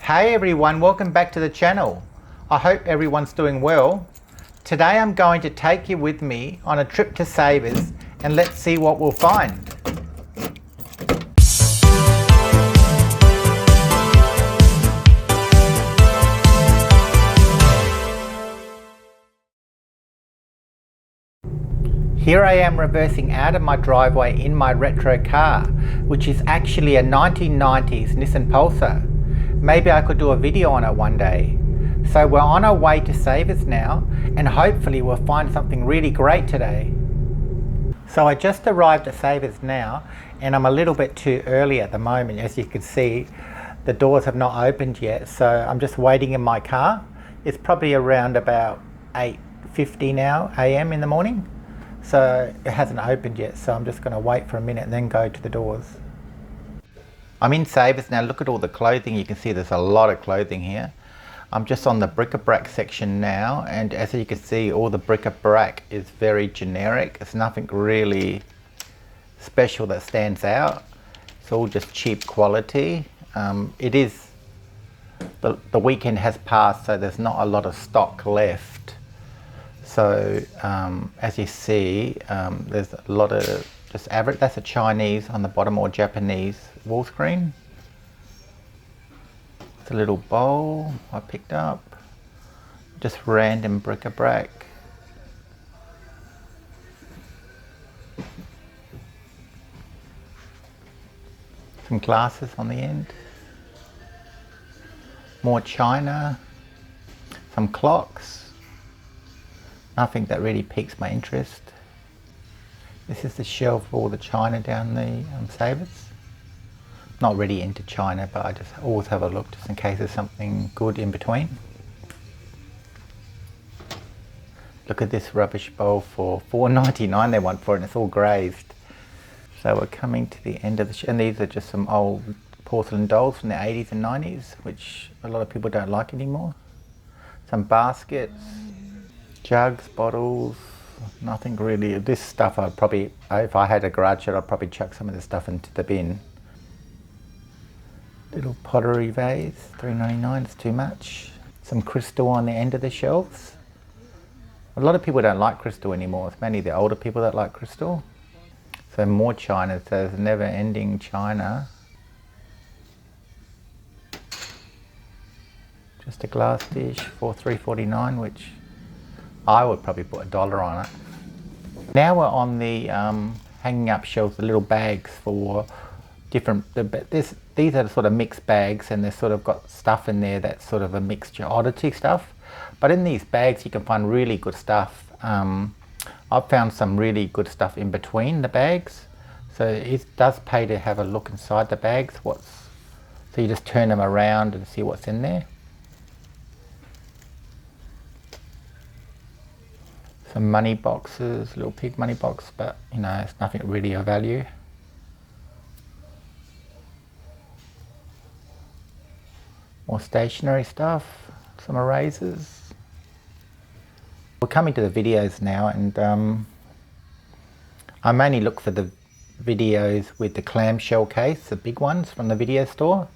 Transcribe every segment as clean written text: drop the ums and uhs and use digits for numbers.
Hey everyone, welcome back to the channel. I hope everyone's doing well. Today I'm going to take you with me on a trip to Savers and let's see what we'll find. Here I am reversing out of my driveway in my retro car, which is actually a 1990s Nissan Pulsar. Maybe I could do a video on it one day. So we're on our way to Savers now, and hopefully we'll find something really great today. So I just arrived at Savers now, and I'm a little bit too early at the moment. As you can see, the doors have not opened yet, so I'm just waiting in my car. It's probably around about 8:50 now AM in the morning. So it hasn't opened yet, so I'm just going to wait for a minute and then go to the doors. I'm in Savers now. Look at all the clothing. You can see there's a lot of clothing here. I'm just on the bric-a-brac section now, and as you can see, all the bric-a-brac is very generic. It's nothing really special that stands out. It's all just cheap quality. It is, the weekend has passed, so there's not a lot of stock left. So as you see, there's a lot of just average. That's a Chinese on the bottom, or Japanese wall screen. It's a little bowl I picked up. Just random bric-a-brac. Some glasses on the end. More china. Some clocks. Nothing that really piques my interest. This is the shelf for all the china down the Savers. Not really into china, but I just always have a look just in case there's something good in between. Look at this rubbish bowl for $4.99 they want for it, and it's all grazed. So we're coming to the end of the and these are just some old porcelain dolls from the 80s and 90s, which a lot of people don't like anymore. Some baskets. Jugs, bottles, nothing really. This stuff I'd probably, if I had a garage shed, I'd probably chuck some of this stuff into the bin. Little pottery vase, $3.99, it's too much. Some crystal on the end of the shelves. A lot of people don't like crystal anymore. It's mainly the older people that like crystal. So more china, so there's never ending china. Just a glass dish for $3.49, which I would probably put $1 on it. Now we're on the hanging up shelves, the little bags for different, these are sort of mixed bags, and they've sort of got stuff in there that's sort of a mixture, oddity stuff. But in these bags you can find really good stuff. I've found some really good stuff in between the bags. So it does pay to have a look inside the bags. So you just turn them around and see what's in there. Some money boxes, little pig money box, but you know, it's nothing really of value. More stationery stuff, some erasers. We're coming to the videos now, and I mainly look for the videos with the clamshell case, the big ones from the video store.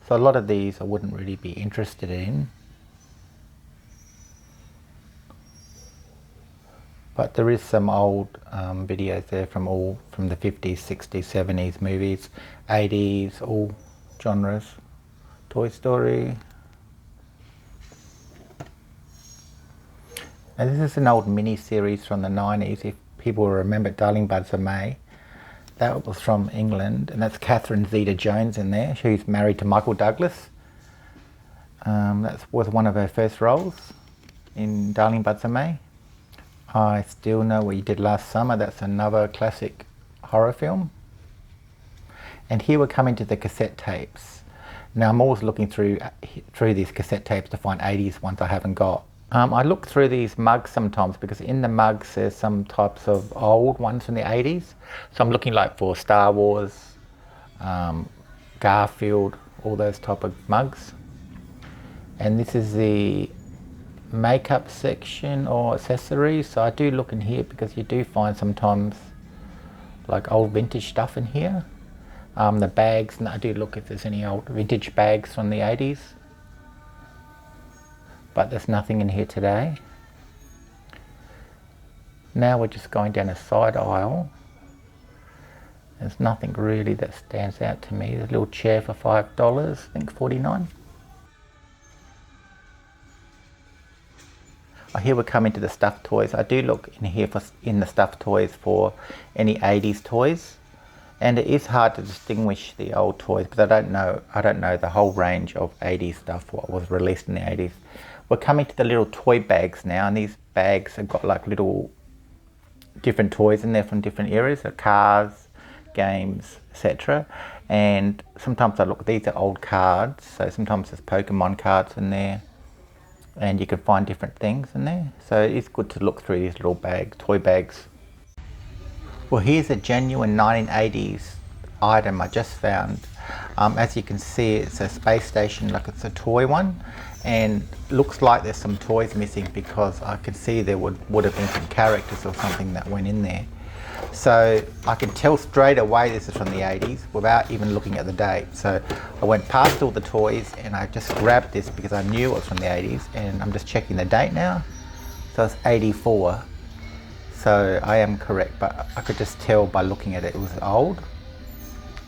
So a lot of these I wouldn't really be interested in. But there is some old videos there from the 50s, 60s, 70s movies, 80s, all genres. Toy Story. Now this is an old mini-series from the 90s, if people remember Darling Buds of May. That was from England, and that's Catherine Zeta-Jones in there. She's married to Michael Douglas. That was one of her first roles in Darling Buds of May. I Still Know What You Did Last Summer. That's another classic horror film. And here we're coming to the cassette tapes. Now I'm always looking through these cassette tapes to find 80s ones I haven't got. I look through these mugs sometimes, because in the mugs there's some types of old ones from the 80s. So I'm looking like for Star Wars, Garfield, all those type of mugs. And this is the makeup section or accessories. So I do look in here, because you do find sometimes like old vintage stuff in here. The bags, and I do look if there's any old vintage bags from the 80s. but there's nothing in here today. Now we're just going down a side aisle. There's nothing really that stands out to me. There's a little chair for $5, I think 49. Here we're coming to the stuffed toys. I do look in here in the stuffed toys for any 80s toys, and it is hard to distinguish the old toys because I don't know the whole range of 80s stuff, what was released in the 80s. We're coming to the little toy bags now, and these bags have got like little different toys in there from different eras, so cars, games, etc. And sometimes I look, these are old cards, so sometimes there's Pokemon cards in there, and you can find different things in there. So it's good to look through these little toy bags. Well, here's a genuine 1980s item I just found. As you can see, it's a space station, like it's a toy one, and looks like there's some toys missing because I could see there would have been some characters or something that went in there. So I can tell straight away this is from the 80s without even looking at the date. So I went past all the toys and I just grabbed this because I knew it was from the 80s, and I'm just checking the date now. So it's 84. So I am correct, but I could just tell by looking at it, it was old.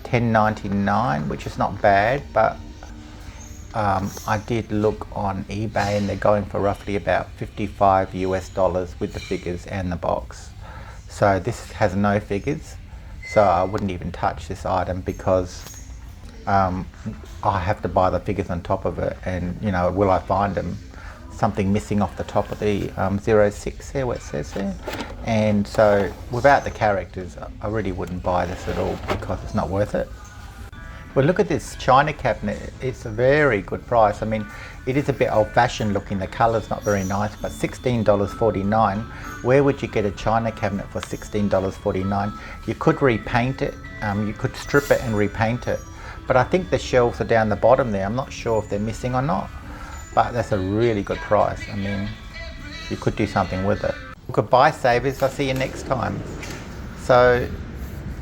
10.99, which is not bad, but I did look on eBay and they're going for roughly about $55 US with the figures and the box. So this has no figures, so I wouldn't even touch this item because I have to buy the figures on top of it, and you know, will I find them? Something missing off the top of the 06 there, what it says there. And so without the characters, I really wouldn't buy this at all because it's not worth it. Well, look at this china cabinet. It's a very good price. I mean, it is a bit old-fashioned looking. The colour's not very nice, but $16.49. Where would you get a china cabinet for $16.49? You could repaint it. You could strip it and repaint it. But I think the shelves are down the bottom there. I'm not sure if they're missing or not, but that's a really good price. I mean, you could do something with it. Goodbye, Savers. I'll see you next time. So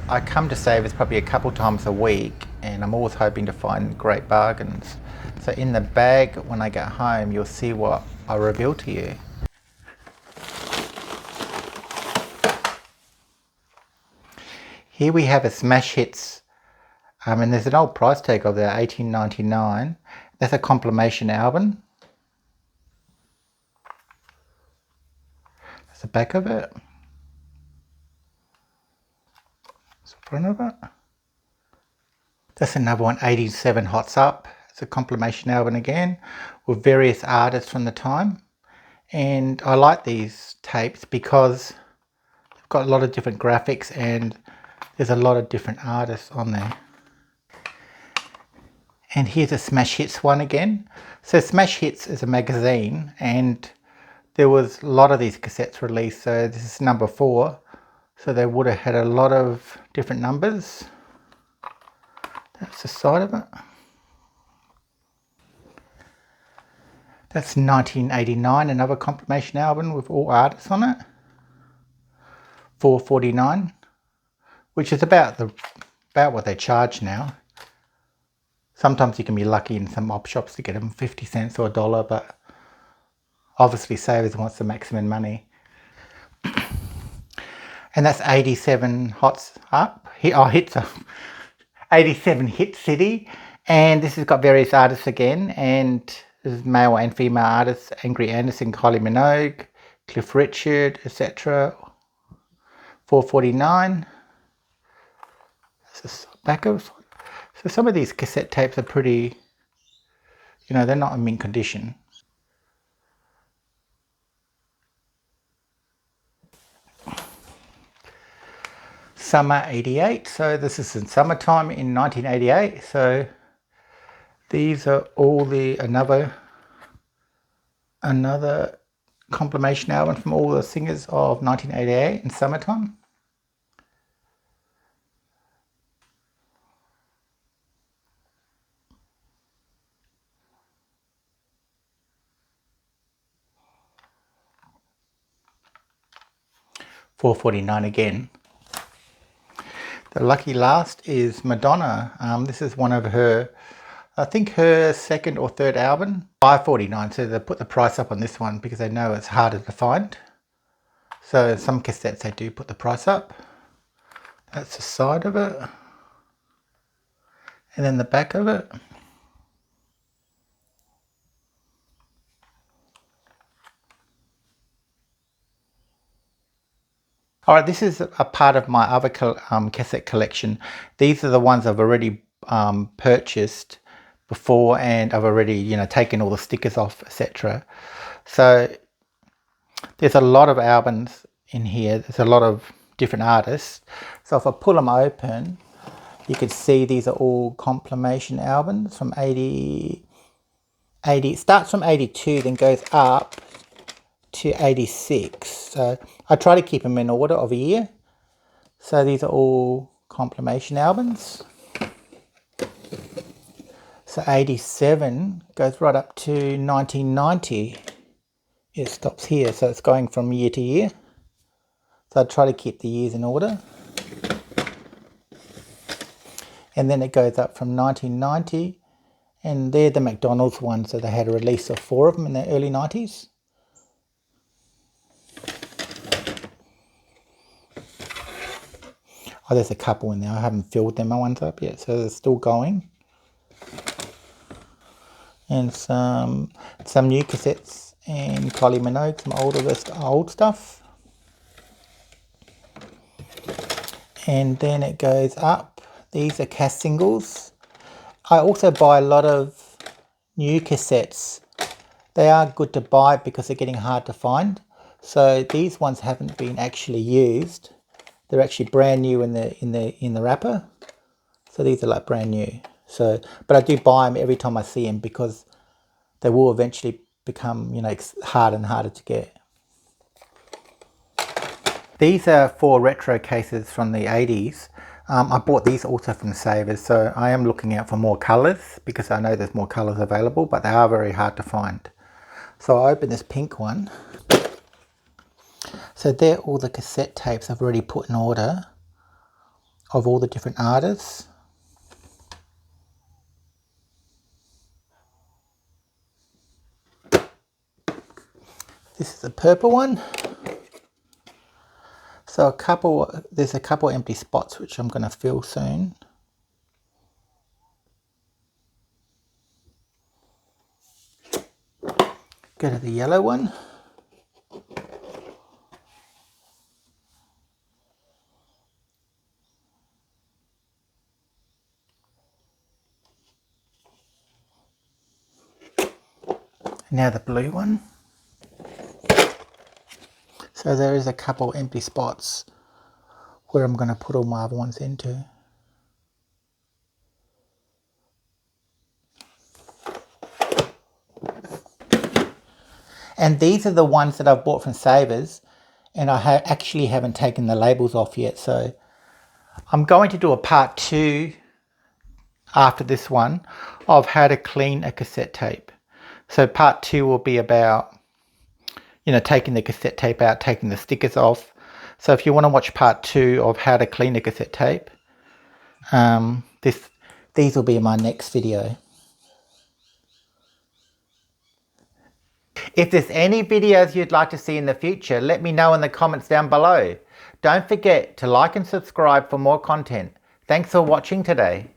I come to Savers probably a couple times a week, and I'm always hoping to find great bargains. So in the bag when I get home, you'll see what I reveal to you. Here we have a Smash Hits, and there's an old price tag of there, $18.99. That's a compilation album. That's the back of it. That's the front of it. That's another one, 87 Hots Up. It's a compilation album again with various artists from the time. And I like these tapes because they've got a lot of different graphics and there's a lot of different artists on there. And here's a Smash Hits one again. So Smash Hits is a magazine, and there was a lot of these cassettes released. So this is number 4. So they would have had a lot of different numbers. That's the side of it. That's 1989, another compilation album with all artists on it. $4.49, which is about what they charge now. Sometimes you can be lucky in some op shops to get them 50 cents or $1, but obviously Savers wants the maximum money. And that's 87 Hots Up. Hits Up. 87 Hit City. And this has got various artists again. And this is male and female artists. Angry Anderson, Kylie Minogue, Cliff Richard, etc. $4.49. That's the back of. So some of these cassette tapes are pretty, you know, they're not in mint condition. Summer 88, so this is in summertime in 1988. So these are all another compilation album from all the singers of 1988 in summertime. $4.49 again. The lucky last is Madonna. This is one of her I think her second or third album, $5.49. So they put the price up on this one because they know it's harder to find. So some cassettes they do put the price up. That's the side of it. And then the back of it. All right, this is a part of my other cassette collection. These are the ones I've already purchased before, and I've already, taken all the stickers off, etc. So there's a lot of albums in here. There's a lot of different artists. So if I pull them open, you can see these are all compilation albums from 80. It starts from 82, then goes up to 86. So I try to keep them in order of a year. So these are all compilation albums. So 87 goes right up to 1990. It stops here, so it's going from year to year. So I try to keep the years in order. And then it goes up from 1990, and they're the McDonald's ones, so they had a release of 4 of them in the early 90s. Oh, there's a couple in there. I haven't filled them ones up yet, so they're still going. And some new cassettes and Kylie Minogue, some old stuff. And then it goes up. These are cast singles. I also buy a lot of new cassettes. They are good to buy because they're getting hard to find. So these ones haven't been actually used. They're actually brand new in the wrapper. So these are like brand new. So, but I do buy them every time I see them because they will eventually become, harder and harder to get. These are 4 retro cases from the 80s. I bought these also from Savers, so I am looking out for more colours because I know there's more colours available, but they are very hard to find. So I opened this pink one. So they're all the cassette tapes I've already put in order of all the different artists. This is a purple one. So there's a couple empty spots which I'm going to fill soon. Go to the yellow one. Now the blue one. So there is a couple empty spots where I'm going to put all my other ones into. And these are the ones that I've bought from Savers, and I actually haven't taken the labels off yet. So I'm going to do a part 2 after this one of how to clean a cassette tape. So part 2 will be about, taking the cassette tape out, taking the stickers off. So if you want to watch part 2 of how to clean a cassette tape, these will be my next video. If there's any videos you'd like to see in the future, let me know in the comments down below. Don't forget to like and subscribe for more content. Thanks for watching today.